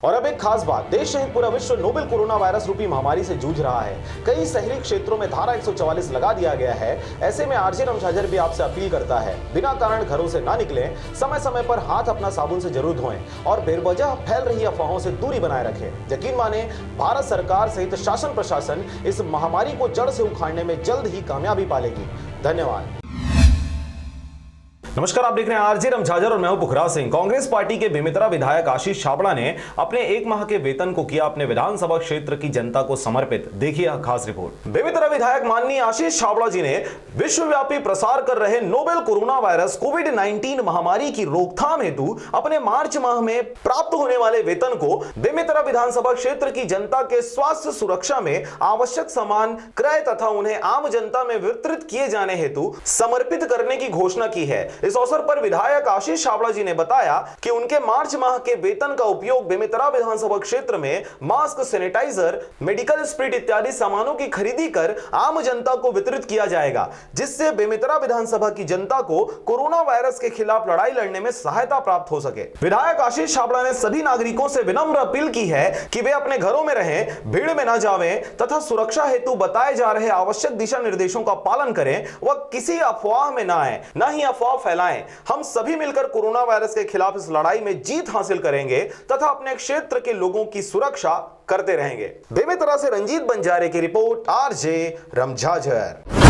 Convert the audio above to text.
और अब एक खास बात, देश सहित पूरा विश्व नोवेल कोरोना वायरस रूपी महामारी से जूझ रहा है। कई शहरी क्षेत्रों में धारा 144 लगा दिया गया है। ऐसे में आरजे रमझाझर भी आपसे अपील करता है, बिना कारण घरों से ना निकलें, समय समय पर हाथ अपना साबुन से जरूर धोएं और बेवजह फैल रही अफवाहों से दूरी बनाए रखें। यकीन माने, भारत सरकार सहित शासन प्रशासन इस महामारी को जड़ से उखाड़ने में जल्द ही कामयाबी पालेगी। धन्यवाद। नमस्कार, आप देख रहे हैं आरजे रमझाझर और मैं हूं पुखराज सिंह। कांग्रेस पार्टी के बेमेतरा विधायक आशीष छाबड़ा ने अपने 1 माह के वेतन को किया अपने विधानसभा क्षेत्र की जनता को समर्पित। देखिए यह खास रिपोर्ट। बेमेतरा विधायक माननीय आशीष छाबड़ा जी ने विश्वव्यापी प्रसार कर रहे नोवेल कोरोना वायरस कोविड-19 महामारी की रोकथाम हेतु अपने मार्च माह में प्राप्त होने वाले वेतन को बेमेतरा विधानसभा क्षेत्र की जनता के स्वास्थ्य सुरक्षा में आवश्यक सामान क्रय तथा उन्हें आम जनता में वितरित किए जाने हेतु समर्पित करने की घोषणा की है। इस अवसर पर विधायक आशीष छाबड़ा जी ने बताया कि उनके मार्च माह के वेतन का उपयोग बेमेतरा विधानसभा क्षेत्र में मास्क, सैनिटाइजर, मेडिकल स्प्रिट इत्यादि सामानों की खरीदी कर आम जनता को वितरित किया जाएगा, जिससे बेमेतरा विधानसभा की जनता को कोरोना वायरस के खिलाफ लड़ाई लड़ने में सहायता प्राप्त हो सके। विधायक आशीष छाबड़ा ने सभी नागरिकों से विनम्र अपील की है कि वे अपने घरों में रहें, भीड़ में न जावें तथा सुरक्षा हेतु बताए जा रहे आवश्यक दिशा निर्देशों का पालन करें व किसी अफवाह में न आए, न ही अफवाह फैलाएं। हम सभी मिलकर कोरोना वायरस के खिलाफ इस लड़ाई में जीत हासिल करेंगे तथा अपने क्षेत्र के लोगों की सुरक्षा करते रहेंगे। बेमेतरा से रंजीत बंजारे की रिपोर्ट, आरजे रमझाझर।